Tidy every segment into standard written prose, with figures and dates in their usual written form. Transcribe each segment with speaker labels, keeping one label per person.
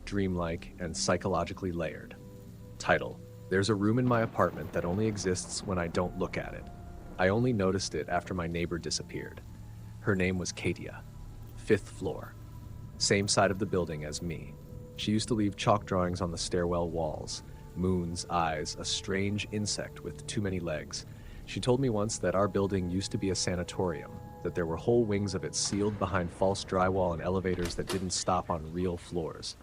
Speaker 1: dreamlike, and psychologically layered. Title: There's a room in my apartment that only exists when I don't look at it. I only noticed it after my neighbor disappeared. Her name was Katia. 5th floor. Same side of the building as me. She used to leave chalk drawings on the stairwell walls. Moons, eyes, a strange insect with too many legs. She told me once that our building used to be a sanatorium, that there were whole wings of it sealed behind false drywall and elevators that didn't stop on real floors.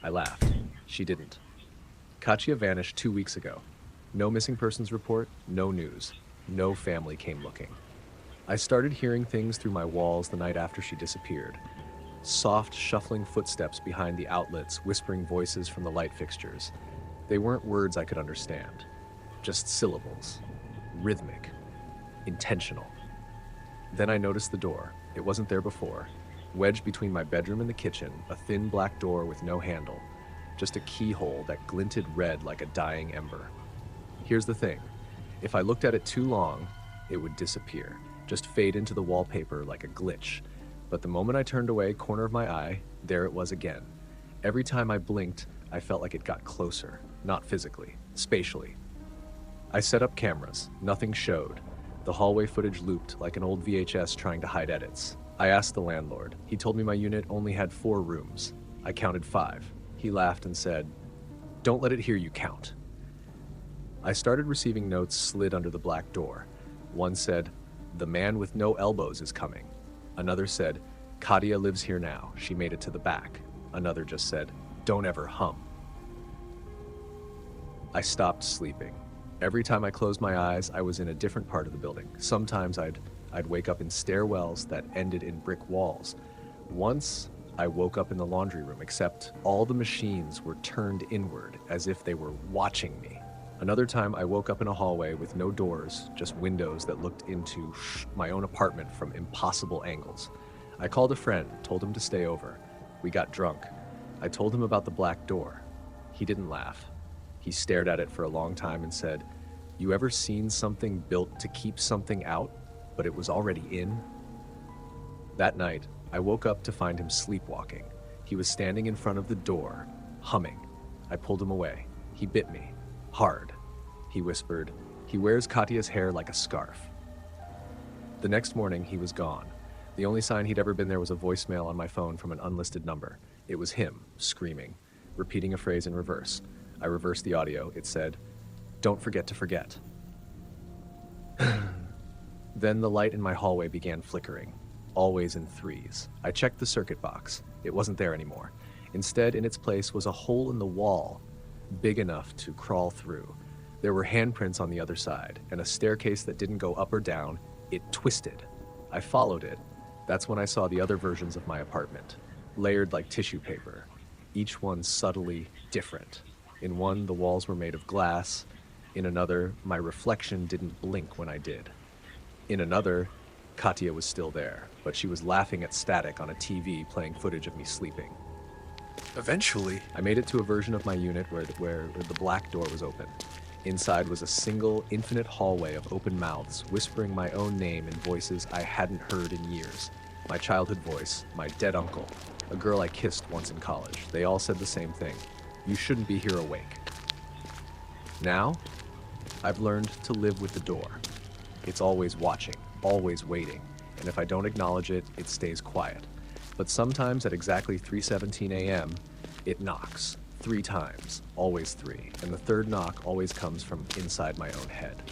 Speaker 1: I laughed. She didn't. Katia vanished 2 weeks ago. No missing persons report, no news. No family came looking. I started hearing things through my walls the night after she disappeared. Soft, shuffling footsteps behind the outlets, whispering voices from the light fixtures. They weren't words I could understand, just syllables. Rhythmic. Intentional. Then I noticed the door. It wasn't there before. Wedged between my bedroom and the kitchen, a thin black door with no handle. Just a keyhole that glinted red like a dying ember. Here's the thing. If I looked at it too long, it would disappear. Just fade into the wallpaper like a glitch. But the moment I turned away, corner of my eye, there it was again. Every time I blinked, I felt like it got closer. Not physically, spatially. I set up cameras. Nothing showed. The hallway footage looped like an old VHS trying to hide edits. I asked the landlord. He told me my unit only had 4 rooms. I counted 5. He laughed and said, "Don't let it hear you count." I started receiving notes slid under the black door. One said, "The man with no elbows is coming." Another said, "Katia lives here now. She made it to the back." Another just said, "Don't ever hum." I stopped sleeping. Every time I closed my eyes, I was in a different part of the building. Sometimes I'd wake up in stairwells that ended in brick walls. Once, I woke up in the laundry room, except all the machines were turned inward, as if they were watching me. Another time, I woke up in a hallway with no doors, just windows that looked into my own apartment from impossible angles. I called a friend, told him to stay over. We got drunk. I told him about the black door. He didn't laugh. He stared at it for a long time and said, "You ever seen something built to keep something out, but it was already in?" That night, I woke up to find him sleepwalking. He was standing in front of the door, humming. I pulled him away. He bit me. Hard. He whispered, "He wears Katia's hair like a scarf." The next morning, he was gone. The only sign he'd ever been there was a voicemail on my phone from an unlisted number. It was him, screaming, repeating a phrase in reverse. I reversed the audio. It said, "Don't forget to forget." Then the light in my hallway began flickering, always in 3s. I checked the circuit box. It wasn't there anymore. Instead, in its place was a hole in the wall, big enough to crawl through. There were handprints on the other side, and a staircase that didn't go up or down. It twisted. I followed it. That's when I saw the other versions of my apartment, layered like tissue paper, each one subtly different. In one, the walls were made of glass. In another, my reflection didn't blink when I did. In another, Katia was still there, but she was laughing at static on a TV playing footage of me sleeping. Eventually, I made it to a version of my unit where the black door was open. Inside was a single, infinite hallway of open mouths, whispering my own name in voices I hadn't heard in years. My childhood voice, my dead uncle, a girl I kissed once in college. They all said the same thing. "You shouldn't be here awake." Now, I've learned to live with the door. It's always watching, always waiting, and if I don't acknowledge it, it stays quiet. But sometimes at exactly 3:17 a.m., it knocks 3 times, always 3, and the third knock always comes from inside my own head.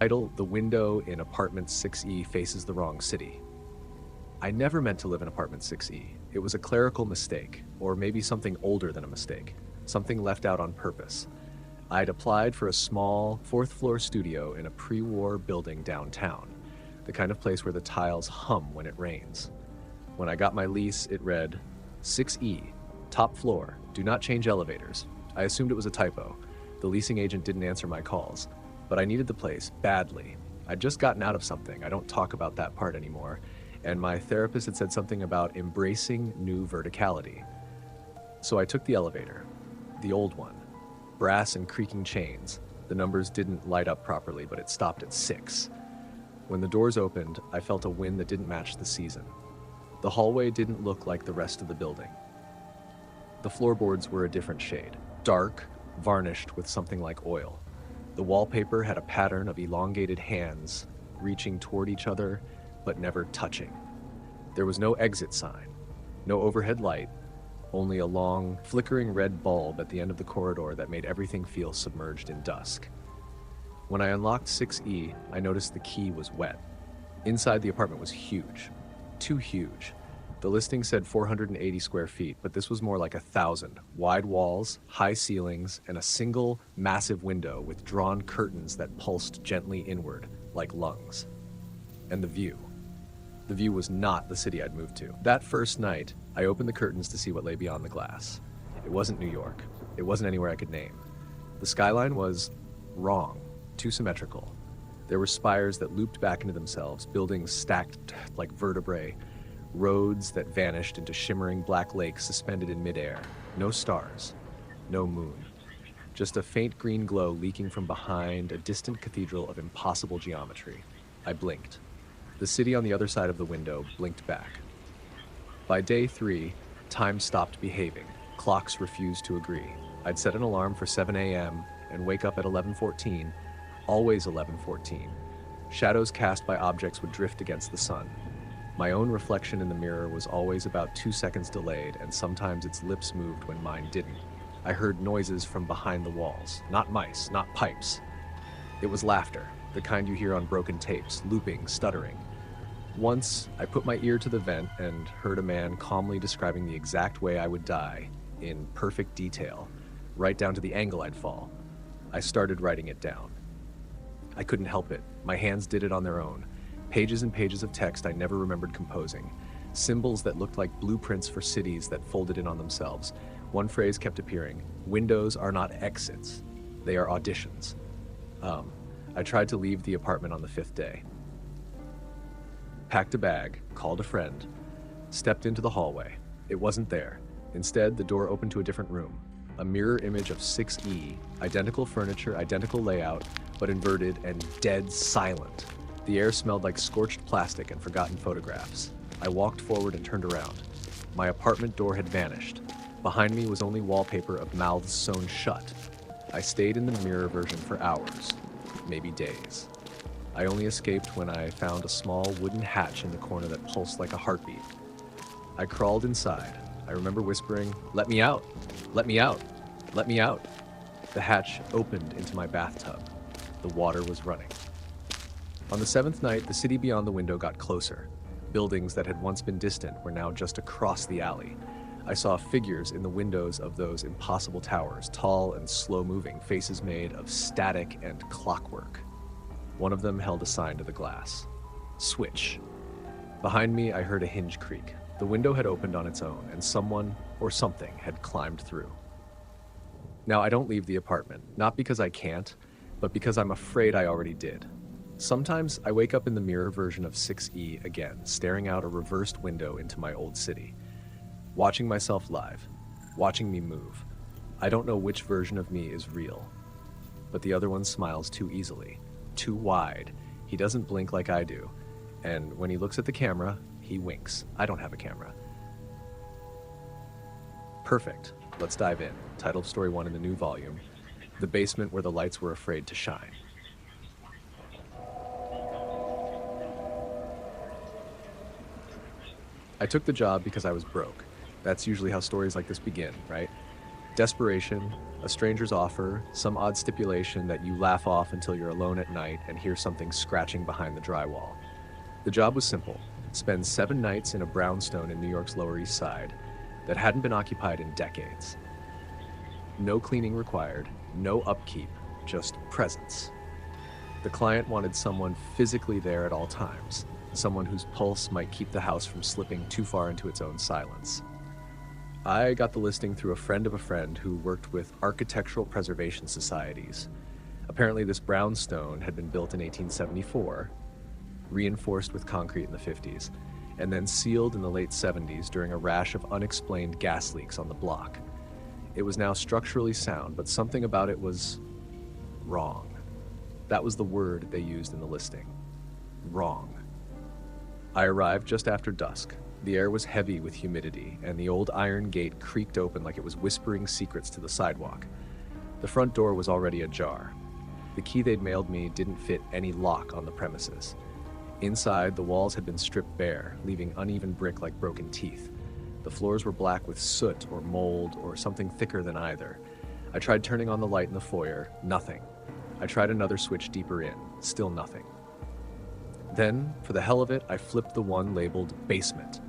Speaker 1: Title: The window in apartment 6E faces the wrong city. I never meant to live in apartment 6E. It was a clerical mistake, or maybe something older than a mistake. Something left out on purpose. I'd applied for a small 4th-floor studio in a pre-war building downtown, the kind of place where the tiles hum when it rains. When I got my lease, it read, 6E, top floor, do not change elevators. I assumed it was a typo. The leasing agent didn't answer my calls, but I needed the place badly. I'd just gotten out of something. I don't talk about that part anymore, and my therapist had said something about embracing new verticality. So I took the elevator. The old one. Brass and creaking chains. The numbers didn't light up properly, but it stopped at 6. When the doors opened, I felt a wind that didn't match the season. The hallway didn't look like the rest of the building. The floorboards were a different shade, dark, varnished with something like oil. The wallpaper had a pattern of elongated hands reaching toward each other, but never touching. There was no exit sign, no overhead light, only a long, flickering red bulb at the end of the corridor that made everything feel submerged in dusk. When I unlocked 6E, I noticed the key was wet. Inside the apartment was huge. Too huge. The listing said 480 square feet, but this was more like 1,000. Wide walls, high ceilings, and a single, massive window with drawn curtains that pulsed gently inward, like lungs. And the view. The view was not the city I'd moved to. That first night, I opened the curtains to see what lay beyond the glass. It wasn't New York. It wasn't anywhere I could name. The skyline was wrong, too symmetrical. There were spires that looped back into themselves, buildings stacked like vertebrae, roads that vanished into shimmering black lakes suspended in midair. No stars, no moon. Just a faint green glow leaking from behind a distant cathedral of impossible geometry. I blinked. The city on the other side of the window blinked back. By day 3, time stopped behaving. Clocks refused to agree. I'd set an alarm for 7 a.m. and wake up at 11:14, always 11:14. Shadows cast by objects would drift against the sun. My own reflection in the mirror was always about 2 seconds delayed, and sometimes its lips moved when mine didn't. I heard noises from behind the walls. Not mice, not pipes. It was laughter, the kind you hear on broken tapes, looping, stuttering. Once, I put my ear to the vent and heard a man calmly describing the exact way I would die, in perfect detail, right down to the angle I'd fall. I started writing it down. I couldn't help it. My hands did it on their own. Pages and pages of text I never remembered composing. Symbols that looked like blueprints for cities that folded in on themselves. One phrase kept appearing. Windows are not exits. They are auditions. I tried to leave the apartment on the 5th day. Packed a bag, called a friend, stepped into the hallway. It wasn't there. Instead, the door opened to a different room. A mirror image of 6E, identical furniture, identical layout, but inverted and dead silent. The air smelled like scorched plastic and forgotten photographs. I walked forward and turned around. My apartment door had vanished. Behind me was only wallpaper of mouths sewn shut. I stayed in the mirror version for hours, maybe days. I only escaped when I found a small wooden hatch in the corner that pulsed like a heartbeat. I crawled inside. I remember whispering, "Let me out! Let me out! Let me out!" The hatch opened into my bathtub. The water was running. On the 7th night, the city beyond the window got closer. Buildings that had once been distant were now just across the alley. I saw figures in the windows of those impossible towers, tall and slow-moving, faces made of static and clockwork. One of them held a sign to the glass. Switch. Behind me, I heard a hinge creak. The window had opened on its own, and someone or something had climbed through. Now, I don't leave the apartment, not because I can't, but because I'm afraid I already did. Sometimes I wake up in the mirror version of 6E again, staring out a reversed window into my old city. Watching myself live, watching me move. I don't know which version of me is real, but the other one smiles too easily, too wide. He doesn't blink like I do, and when he looks at the camera, he winks. I don't have a camera. Perfect. Let's dive in. Title of Story 1 in the new volume, The Basement Where the Lights Were Afraid to Shine. I took the job because I was broke. That's usually how stories like this begin, right? Desperation, a stranger's offer, some odd stipulation that you laugh off until you're alone at night and hear something scratching behind the drywall. The job was simple. Spend 7 nights in a brownstone in New York's Lower East Side that hadn't been occupied in decades. No cleaning required, no upkeep, just presence. The client wanted someone physically there at all times, someone whose pulse might keep the house from slipping too far into its own silence. I got the listing through a friend of a friend who worked with architectural preservation societies. Apparently this brownstone had been built in 1874, reinforced with concrete in the 50s, and then sealed in the late 70s during a rash of unexplained gas leaks on the block. It was now structurally sound, but something about it was wrong. That was the word they used in the listing. Wrong. I arrived just after dusk. The air was heavy with humidity, and the old iron gate creaked open like it was whispering secrets to the sidewalk. The front door was already ajar. The key they'd mailed me didn't fit any lock on the premises. Inside, the walls had been stripped bare, leaving uneven brick like broken teeth. The floors were black with soot or mold or something thicker than either. I tried turning on the light in the foyer, nothing. I tried another switch deeper in, still nothing. Then, for the hell of it, I flipped the one labeled basement.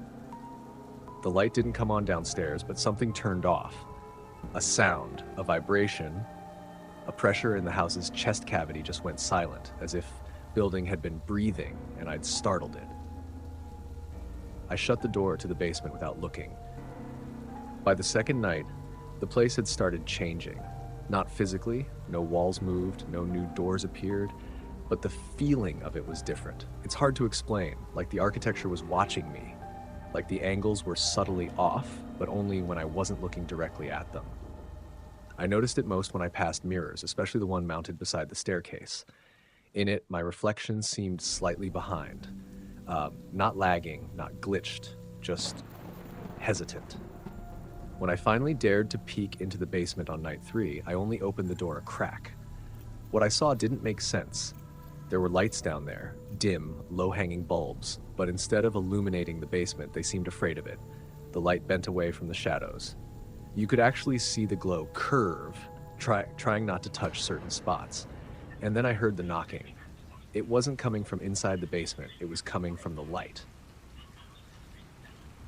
Speaker 1: The light didn't come on downstairs, but something turned off. A sound, a vibration, a pressure in the house's chest cavity just went silent, as if building had been breathing and I'd startled it. I shut the door to the basement without looking. By the second night, the place had started changing. Not physically, no walls moved, no new doors appeared, but the feeling of it was different. It's hard to explain, like the architecture was watching me, like the angles were subtly off, but only when I wasn't looking directly at them. I noticed it most when I passed mirrors, especially the one mounted beside the staircase. In it, my reflection seemed slightly behind. Not lagging, not glitched, just hesitant. When I finally dared to peek into the basement on night 3, I only opened the door a crack. What I saw didn't make sense. There were lights down there, dim, low-hanging bulbs, but instead of illuminating the basement, they seemed afraid of it. The light bent away from the shadows. You could actually see the glow curve, trying not to touch certain spots. And then I heard the knocking. It wasn't coming from inside the basement, it was coming from the light.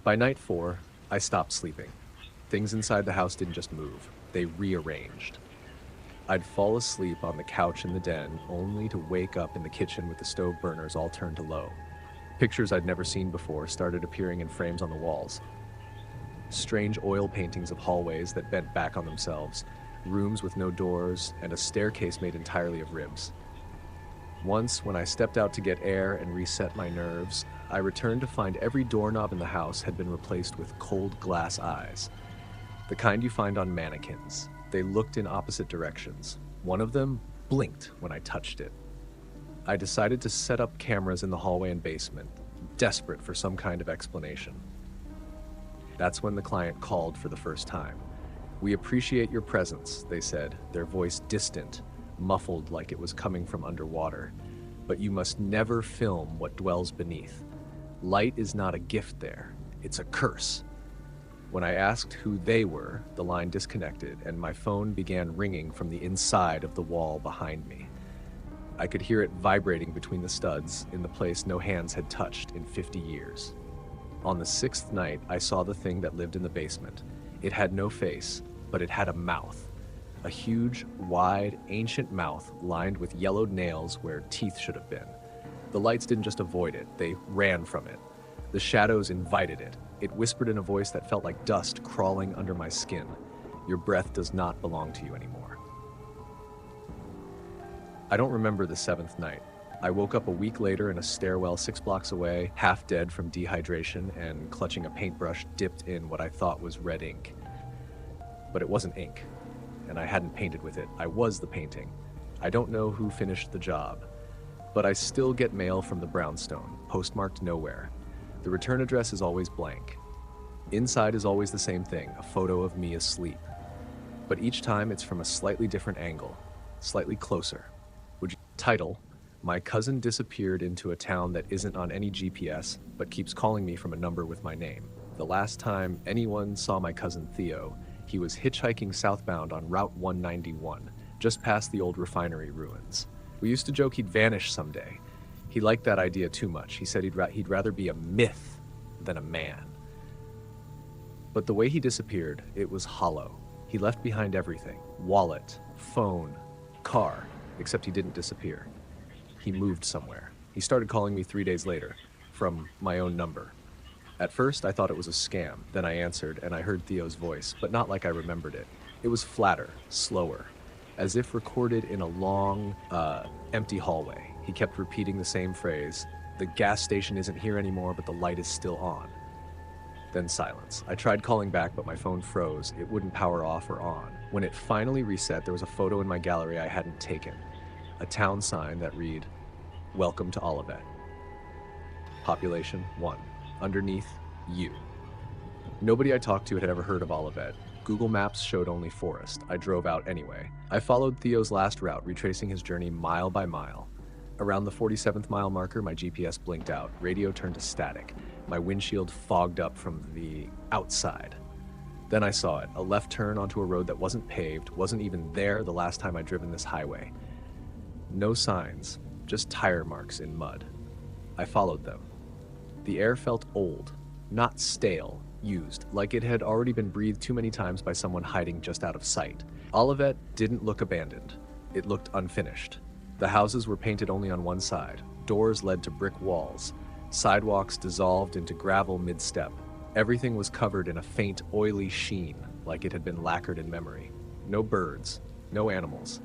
Speaker 1: By night 4, I stopped sleeping. Things inside the house didn't just move, they rearranged. I'd fall asleep on the couch in the den, only to wake up in the kitchen with the stove burners all turned to low. Pictures I'd never seen before started appearing in frames on the walls. Strange oil paintings of hallways that bent back on themselves, rooms with no doors, and a staircase made entirely of ribs. Once, when I stepped out to get air and reset my nerves, I returned to find every doorknob in the house had been replaced with cold glass eyes. The kind you find on mannequins. They looked in opposite directions. One of them blinked when I touched it. I decided to set up cameras in the hallway and basement, desperate for some kind of explanation. That's when the client called for the first time. "We appreciate your presence," they said, their voice distant, muffled like it was coming from underwater. "But you must never film what dwells beneath. Light is not a gift there, it's a curse." When I asked who they were, the line disconnected and my phone began ringing from the inside of the wall behind me. I could hear it vibrating between the studs in the place no hands had touched in 50 years. On the 6th night, I saw the thing that lived in the basement. It had no face, but it had a mouth. A huge, wide, ancient mouth lined with yellowed nails where teeth should have been. The lights didn't just avoid it, they ran from it. The shadows invited it. It whispered in a voice that felt like dust crawling under my skin. "Your breath does not belong to you anymore." I don't remember the 7th night. I woke up a week later in a stairwell 6 blocks away, half dead from dehydration and clutching a paintbrush dipped in what I thought was red ink. But it wasn't ink, and I hadn't painted with it. I was the painting. I don't know who finished the job, but I still get mail from the Brownstone, postmarked nowhere. The return address is always blank. Inside is always the same thing, a photo of me asleep. But each time it's from a slightly different angle, slightly closer. Title: My cousin disappeared into a town that isn't on any GPS, but keeps calling me from a number with my name. The last time anyone saw my cousin Theo, he was hitchhiking southbound on Route 191, just past the old refinery ruins. We used to joke he'd vanish someday. He liked that idea too much. He said he'd rather be a myth than a man. But the way he disappeared, it was hollow. He left behind everything: wallet, phone, car, except he didn't disappear. He moved somewhere. He started calling me 3 days later, from my own number. At first, I thought it was a scam. Then I answered, and I heard Theo's voice, but not like I remembered it. It was flatter, slower, as if recorded in a long, empty hallway. He kept repeating the same phrase: "The gas station isn't here anymore, but the light is still on." Then silence. I tried calling back, but my phone froze. It wouldn't power off or on. When it finally reset, there was a photo in my gallery I hadn't taken. A town sign that read, "Welcome to Ovette." Population 1. Underneath, You. Nobody I talked to had ever heard of Ovette. Google Maps showed only forest. I drove out anyway. I followed Theo's last route, retracing his journey mile by mile. Around the 47th mile marker, my GPS blinked out. Radio turned to static. My windshield fogged up from the outside. Then I saw it, a left turn onto a road that wasn't paved, wasn't even there the last time I'd driven this highway. No signs, just tire marks in mud. I followed them. The air felt old, not stale, used, like it had already been breathed too many times by someone hiding just out of sight. Ovette didn't look abandoned. It looked unfinished. The houses were painted only on one side. Doors led to brick walls. Sidewalks dissolved into gravel mid-step. Everything was covered in a faint, oily sheen, like it had been lacquered in memory. No birds, no animals,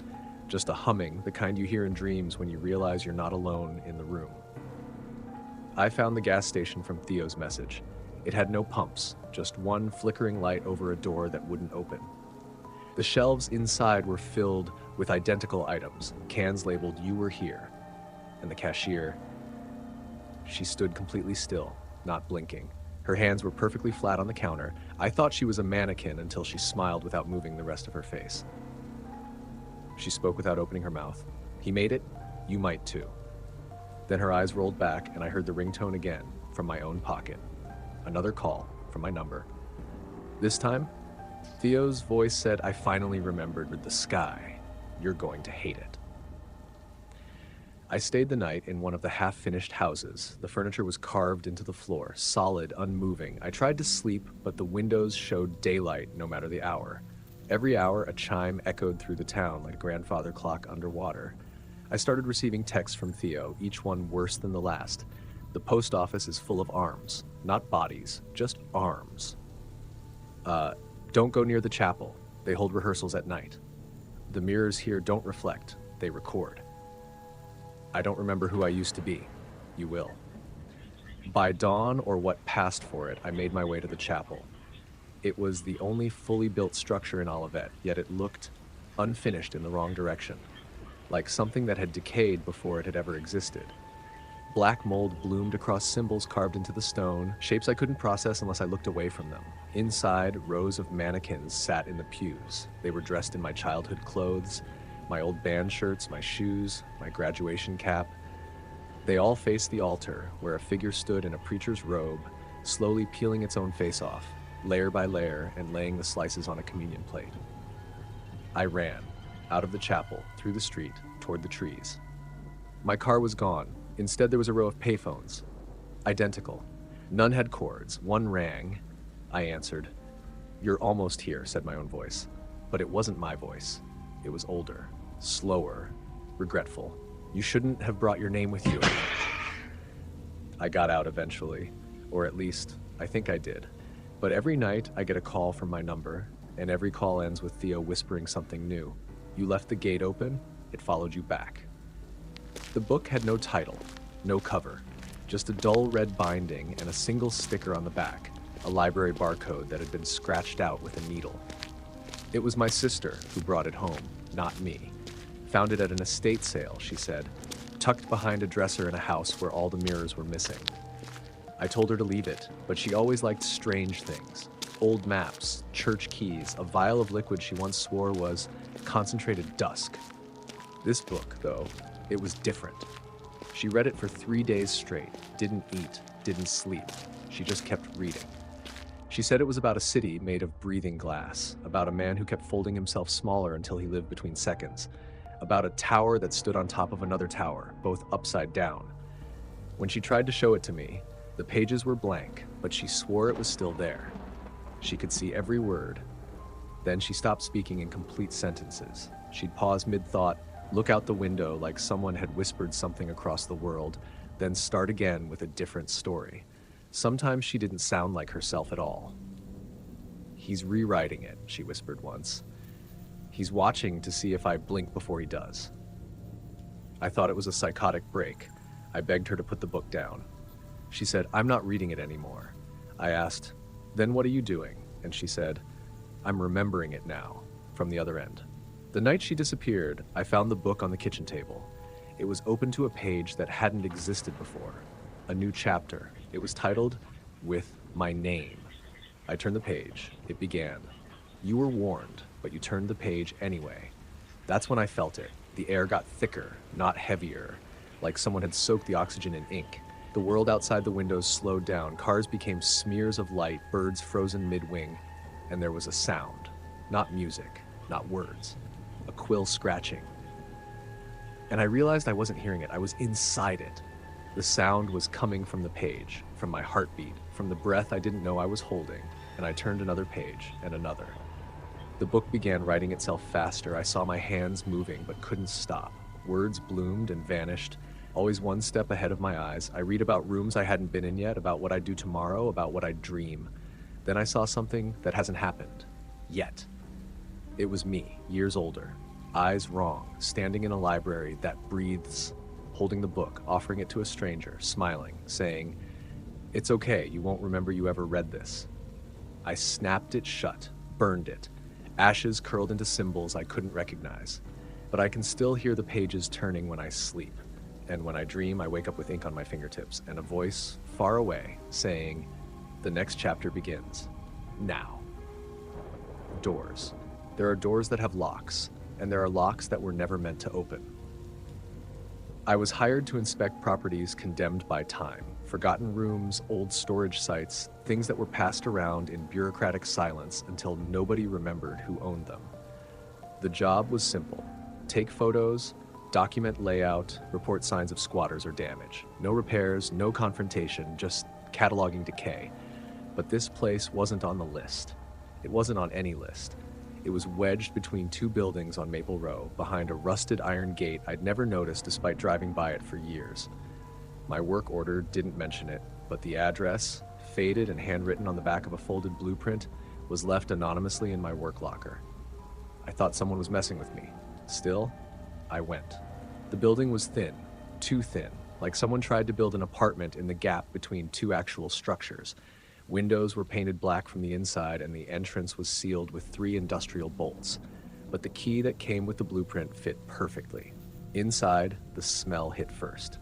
Speaker 1: just a humming, the kind you hear in dreams when you realize you're not alone in the room. I found the gas station from Theo's message. It had no pumps, just one flickering light over a door that wouldn't open. The shelves inside were filled with identical items, cans labeled "You Were Here." And the cashier, she stood completely still, not blinking. Her hands were perfectly flat on the counter. I thought she was a mannequin until she smiled without moving the rest of her face. She spoke without opening her mouth. "He made it, you might too." Then her eyes rolled back and I heard the ringtone again from my own pocket. Another call from my number. This time, Theo's voice said, "I finally remembered the sky. You're going to hate it." I stayed the night in one of the half-finished houses. The furniture was carved into the floor, solid, unmoving. I tried to sleep, but the windows showed daylight no matter the hour. Every hour, a chime echoed through the town like a grandfather clock underwater. I started receiving texts from Theo, each one worse than the last. The post office is full of arms. Not bodies, just arms. Don't go near the chapel. They hold rehearsals at night. The mirrors here don't reflect, they record. I don't remember who I used to be. You will. By dawn, or what passed for it, I made my way to the chapel. It was the only fully built structure in Ovette, yet it looked unfinished in the wrong direction, like something that had decayed before it had ever existed. Black mold bloomed across symbols carved into the stone, shapes I couldn't process unless I looked away from them. Inside, rows of mannequins sat in the pews. They were dressed in my childhood clothes, my old band shirts, my shoes, my graduation cap. They all faced the altar, where a figure stood in a preacher's robe, slowly peeling its own face off, layer by layer, and laying the slices on a communion plate. I ran, out of the chapel, through the street, toward the trees. My car was gone. Instead, there was a row of payphones. Identical. None had cords. One rang. I answered. "You're almost here," said my own voice. But it wasn't my voice. It was older, slower, regretful. "You shouldn't have brought your name with you." I got out eventually, or at least, I think I did. But every night, I get a call from my number, and every call ends with Theo whispering something new. "You left the gate open, it followed you back." The book had no title, no cover, just a dull red binding and a single sticker on the back, a library barcode that had been scratched out with a needle. It was my sister who brought it home, not me. "Found it at an estate sale," she said, tucked behind a dresser in a house where all the mirrors were missing. I told her to leave it, but she always liked strange things. Old maps, church keys, a vial of liquid she once swore was concentrated dusk. This book, though, it was different. She read it for 3 days straight, didn't eat, didn't sleep. She just kept reading. She said it was about a city made of breathing glass, about a man who kept folding himself smaller until he lived between seconds, about a tower that stood on top of another tower, both upside down. When she tried to show it to me, the pages were blank, but she swore it was still there. She could see every word. Then she stopped speaking in complete sentences. She'd pause mid-thought, look out the window like someone had whispered something across the world, then start again with a different story. Sometimes she didn't sound like herself at all. "He's rewriting it," she whispered once. "He's watching to see if I blink before he does." I thought it was a psychotic break. I begged her to put the book down. She said, "I'm not reading it anymore." I asked, "Then what are you doing?" And she said, "I'm remembering it now," from the other end. The night she disappeared, I found the book on the kitchen table. It was open to a page that hadn't existed before. A new chapter. It was titled, "With My name. I turned the page. It began. You were warned, but you turned the page anyway. That's when I felt it. The air got thicker, not heavier, like someone had soaked the oxygen in ink. The world outside the windows slowed down. Cars became smears of light, birds frozen mid-wing, and there was a sound. Not music, not words. A quill scratching. And I realized I wasn't hearing it. I was inside it. The sound was coming from the page, from my heartbeat, from the breath I didn't know I was holding, and I turned another page and another. The book began writing itself faster. I saw my hands moving but couldn't stop. Words bloomed and vanished, always one step ahead of my eyes. I read about rooms I hadn't been in yet, about what I'd do tomorrow, about what I'd dream. Then I saw something that hasn't happened. Yet. It was me, years older. Eyes wrong, standing in a library that breathes, holding the book, offering it to a stranger, smiling, saying, "It's okay, you won't remember you ever read this." I snapped it shut, burned it. Ashes curled into symbols I couldn't recognize. But I can still hear the pages turning when I sleep. And when I dream, I wake up with ink on my fingertips and a voice far away saying, "The next chapter begins. Now." Doors. There are doors that have locks, and there are locks that were never meant to open. I was hired to inspect properties condemned by time, forgotten rooms, old storage sites, things that were passed around in bureaucratic silence until nobody remembered who owned them. The job was simple. Take photos, document layout, report signs of squatters or damage. No repairs, no confrontation, just cataloging decay. But this place wasn't on the list. It wasn't on any list. It was wedged between two buildings on Maple Row, behind a rusted iron gate I'd never noticed despite driving by it for years. My work order didn't mention it, but the address, faded and handwritten on the back of a folded blueprint, was left anonymously in my work locker. I thought someone was messing with me. Still, I went. The building was thin, too thin, like someone tried to build an apartment in the gap between two actual structures. Windows were painted black from the inside, and the entrance was sealed with 3 industrial bolts. But the key that came with the blueprint fit perfectly. Inside, the smell hit first.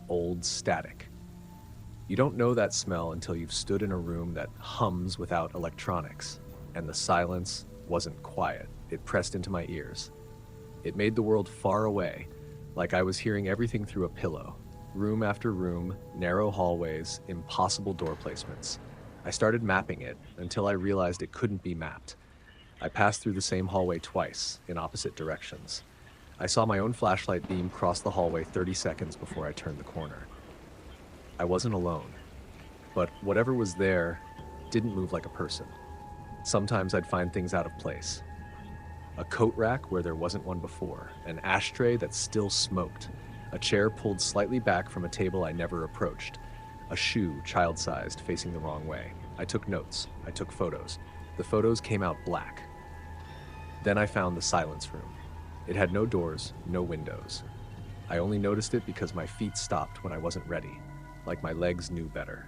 Speaker 1: Old static. You don't know that smell until you've stood in a room that hums without electronics, and the silence wasn't quiet. It pressed into my ears. It made the world far away, like I was hearing everything through a pillow. Room after room, narrow hallways, impossible door placements. I started mapping it until I realized it couldn't be mapped. I passed through the same hallway twice, in opposite directions. I saw my own flashlight beam cross the hallway 30 seconds before I turned the corner. I wasn't alone, but whatever was there didn't move like a person. Sometimes I'd find things out of place. A coat rack where there wasn't one before, an ashtray that still smoked, a chair pulled slightly back from a table I never approached, a shoe, child-sized, facing the wrong way. I took notes. I took photos. The photos came out black. Then I found the silence room. It had no doors, no windows. I only noticed it because my feet stopped when I wasn't ready, like my legs knew better.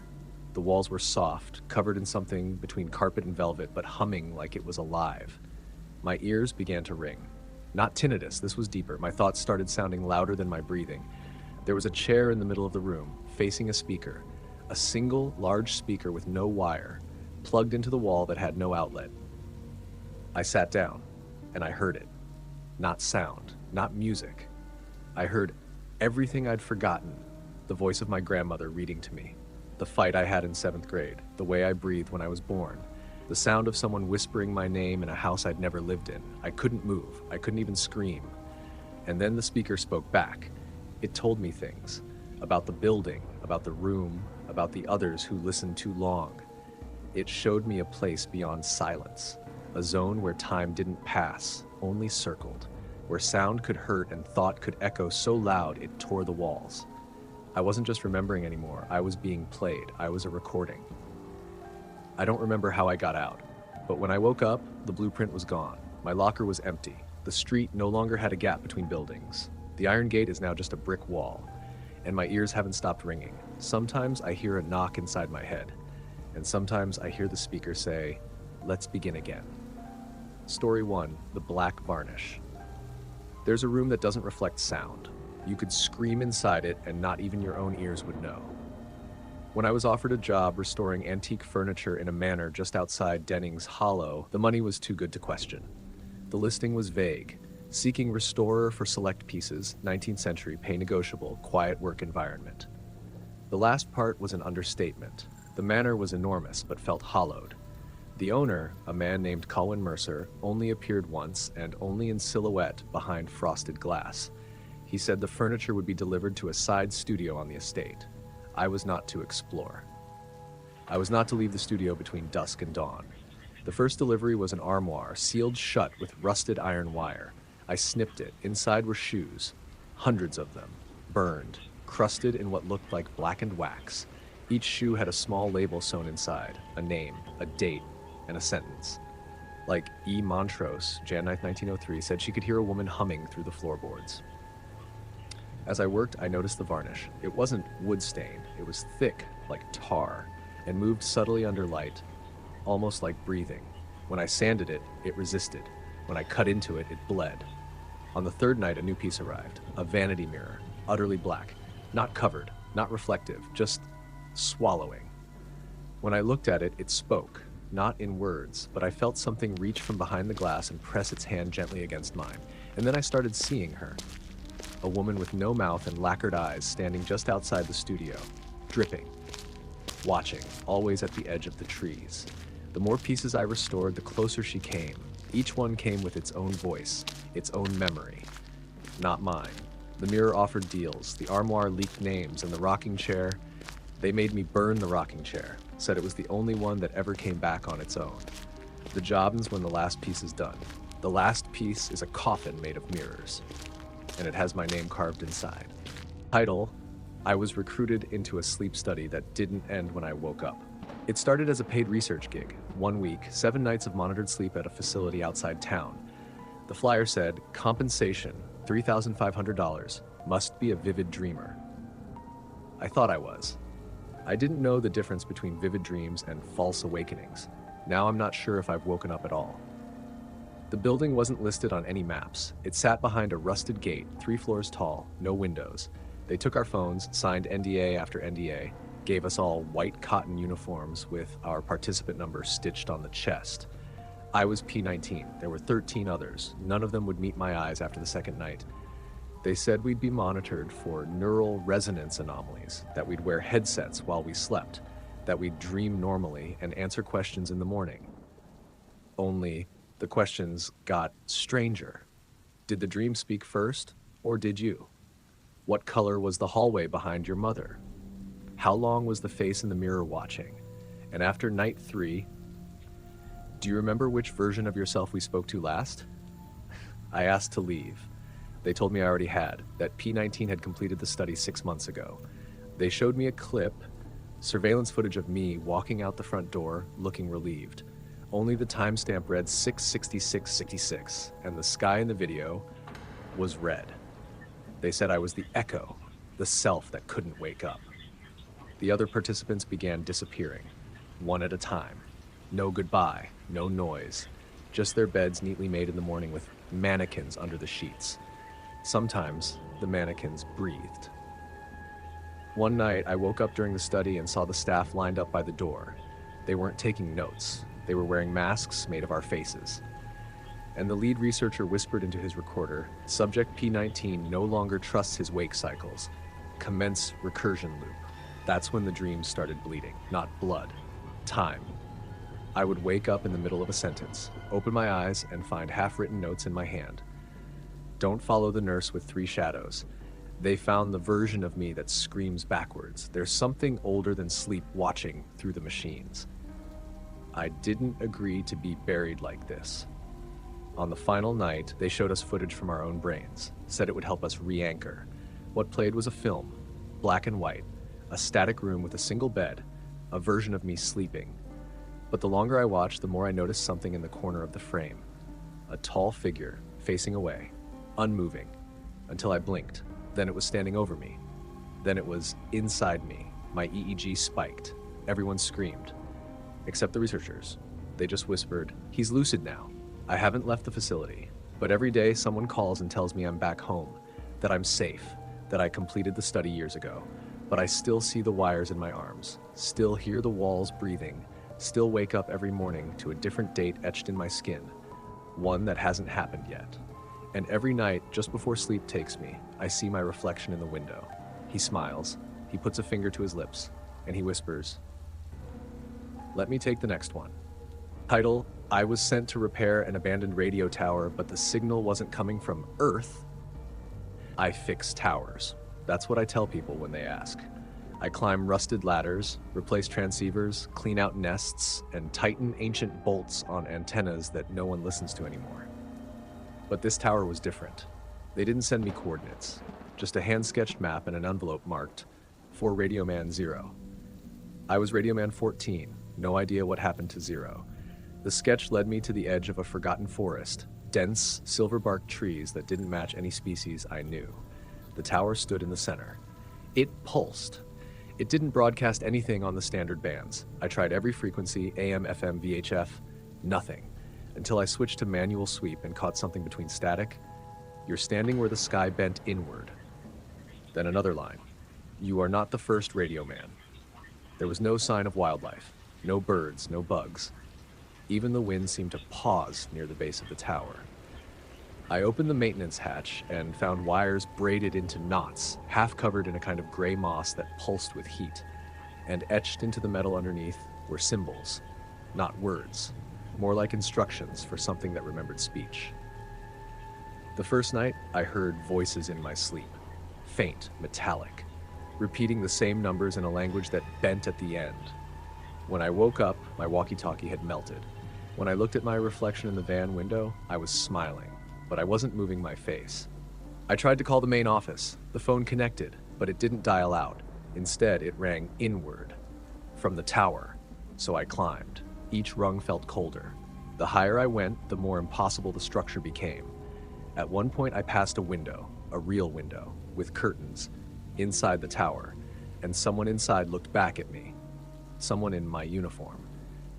Speaker 1: The walls were soft, covered in something between carpet and velvet, but humming like it was alive. My ears began to ring. Not tinnitus, this was deeper. My thoughts started sounding louder than my breathing. There was a chair in the middle of the room, facing a speaker. A single, large speaker with no wire, plugged into the wall that had no outlet. I sat down, and I heard it. Not sound, not music. I heard everything I'd forgotten, the voice of my grandmother reading to me, the fight I had in 7th grade, the way I breathed when I was born, the sound of someone whispering my name in a house I'd never lived in. I couldn't move. I couldn't even scream. And then the speaker spoke back. It told me things about the building, about the room, about the others who listened too long. It showed me a place beyond silence, a zone where time didn't pass, only circled, where sound could hurt and thought could echo so loud it tore the walls. I wasn't just remembering anymore. I was being played. I was a recording. I don't remember how I got out, but when I woke up, the blueprint was gone. My locker was empty. The street no longer had a gap between buildings. The iron gate is now just a brick wall, and my ears haven't stopped ringing. Sometimes I hear a knock inside my head, and sometimes I hear the speaker say, "Let's begin again." Story 1, The Black Varnish. There's a room that doesn't reflect sound. You could scream inside it and not even your own ears would know. When I was offered a job restoring antique furniture in a manor just outside Denning's Hollow, the money was too good to question. The listing was vague. Seeking restorer for select pieces, 19th century, pay negotiable, quiet work environment. The last part was an understatement. The manor was enormous, but felt hollowed. The owner, a man named Colwyn Mercer, only appeared once and only in silhouette behind frosted glass. He said the furniture would be delivered to a side studio on the estate. I was not to explore. I was not to leave the studio between dusk and dawn. The first delivery was an armoire, sealed shut with rusted iron wire. I snipped it. Inside were shoes, hundreds of them, burned, crusted in what looked like blackened wax. Each shoe had a small label sewn inside, a name, a date, and a sentence. Like E. Montrose, Jan 9, 1903, said she could hear a woman humming through the floorboards. As I worked, I noticed the varnish. It wasn't wood-stained. It was thick, like tar, and moved subtly under light, almost like breathing. When I sanded it, it resisted. When I cut into it, it bled. On the third night, a new piece arrived, a vanity mirror, utterly black, not covered, not reflective, just swallowing. When I looked at it, it spoke, not in words, but I felt something reach from behind the glass and press its hand gently against mine. And then I started seeing her. A woman with no mouth and lacquered eyes standing just outside the studio, dripping, watching, always at the edge of the trees. The more pieces I restored, the closer she came. Each one came with its own voice, its own memory. Not mine. The mirror offered deals, the armoire leaked names, and the rocking chair, they made me burn the rocking chair, said it was the only one that ever came back on its own. The job ends when the last piece is done. The last piece is a coffin made of mirrors, and it has my name carved inside. Title, I was recruited into a sleep study that didn't end when I woke up. It started as a paid research gig, 1 week, 7 nights of monitored sleep at a facility outside town. The flyer said, compensation, $3,500, must be a vivid dreamer. I thought I was. I didn't know the difference between vivid dreams and false awakenings. Now I'm not sure if I've woken up at all. The building wasn't listed on any maps. It sat behind a rusted gate, 3 floors tall, no windows. They took our phones, signed NDA after NDA, gave us all white cotton uniforms with our participant number stitched on the chest. I was P19. There were 13 others. None of them would meet my eyes after the second night. They said we'd be monitored for neural resonance anomalies, that we'd wear headsets while we slept, that we'd dream normally and answer questions in the morning. Only the questions got stranger. Did the dream speak first, or did you? What color was the hallway behind your mother? How long was the face in the mirror watching? And after night 3, do you remember which version of yourself we spoke to last? I asked to leave. They told me I already had, that P19 had completed the study 6 months ago. They showed me a clip, surveillance footage of me walking out the front door, looking relieved. Only the timestamp read 6:66:66, and the sky in the video was red. They said I was the echo, the self that couldn't wake up. The other participants began disappearing, one at a time. No goodbye, no noise, just their beds neatly made in the morning with mannequins under the sheets. Sometimes the mannequins breathed. One night, I woke up during the study and saw the staff lined up by the door. They weren't taking notes. They were wearing masks made of our faces. And the lead researcher whispered into his recorder, subject P19 no longer trusts his wake cycles. Commence recursion loop. That's when the dreams started bleeding, not blood, time. I would wake up in the middle of a sentence, open my eyes, and find half-written notes in my hand. Don't follow the nurse with 3 shadows. They found the version of me that screams backwards. There's something older than sleep watching through the machines. I didn't agree to be buried like this. On the final night, they showed us footage from our own brains, said it would help us re-anchor. What played was a film, black and white, a static room with a single bed, a version of me sleeping. But the longer I watched, the more I noticed something in the corner of the frame. A tall figure, facing away, unmoving, until I blinked. Then it was standing over me. Then it was inside me. My EEG spiked. Everyone screamed. Except the researchers. They just whispered, "He's lucid now." I haven't left the facility, but every day someone calls and tells me I'm back home, that I'm safe, that I completed the study years ago. but I still see the wires in my arms, still hear the walls breathing, still wake up every morning to a different date etched in my skin, one that hasn't happened yet. And every night, just before sleep takes me, I see my reflection in the window. He smiles, he puts a finger to his lips, and he whispers, "Let me take the next one." Title: I was sent to repair an abandoned radio tower, but the signal wasn't coming from Earth. I fix towers. That's what I tell people when they ask. I climb rusted ladders, replace transceivers, clean out nests, and tighten ancient bolts on antennas that no one listens to anymore. But this tower was different. They didn't send me coordinates, just a hand-sketched map and an envelope marked for Radio Man 0. I was Radio Man 14, no idea what happened to 0. The sketch led me to the edge of a forgotten forest, dense, silver-barked trees that didn't match any species I knew. The tower stood in the center. It pulsed. It didn't broadcast anything on the standard bands. I tried every frequency, AM, FM, VHF, nothing, until I switched to manual sweep and caught something between static. "You're standing where the sky bent inward." Then another line. "You are not the first Radio Man." There was no sign of wildlife, no birds, no bugs. Even the wind seemed to pause near the base of the tower. I opened the maintenance hatch and found wires braided into knots, half covered in a kind of gray moss that pulsed with heat. And etched into the metal underneath were symbols, not words, more like instructions for something that remembered speech. The first night, I heard voices in my sleep, faint, metallic, repeating the same numbers in a language that bent at the end. When I woke up, my walkie-talkie had melted. When I looked at my reflection in the van window, I was smiling, but I wasn't moving my face. I tried to call the main office. The phone connected, but it didn't dial out. Instead, it rang inward, from the tower. So I climbed. Each rung felt colder. The higher I went, the more impossible the structure became. At one point, I passed a window, a real window, with curtains, inside the tower, and someone inside looked back at me. Someone in my uniform.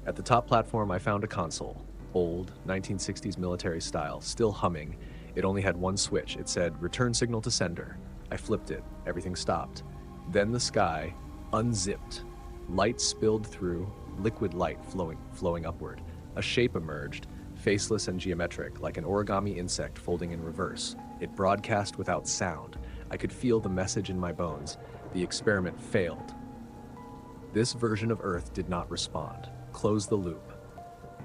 Speaker 1: At the top platform, I found a console, old, 1960s military style, still humming. It only had one switch. It said, "Return signal to sender." I flipped it. Everything stopped. Then the sky unzipped. Light spilled through, liquid light flowing upward. A shape emerged, faceless and geometric, like an origami insect folding in reverse. It broadcast without sound. I could feel the message in my bones. The experiment failed. This version of Earth did not respond. Close the loop.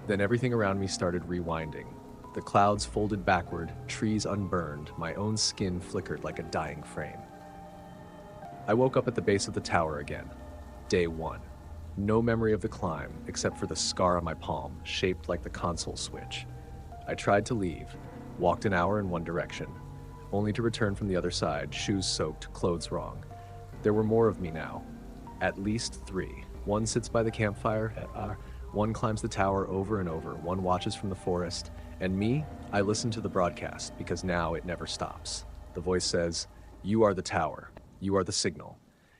Speaker 1: Then everything around me started rewinding. The clouds folded backward, trees unburned, my own skin flickered like a dying frame. I woke up at the base of the tower again. Day 1. No memory of the climb, except for the scar on my palm, shaped like the console switch. I tried to leave, walked an hour in one direction, only to return from the other side, shoes soaked, clothes wrong. There were more of me now. At least 3. One sits by the campfire, one climbs the tower over and over, one watches from the forest, and me, I listen to the broadcast, because now it never stops. The voice says, "You are the tower. You are the signal.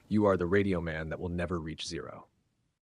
Speaker 1: You are the Radio Man that will never reach 0."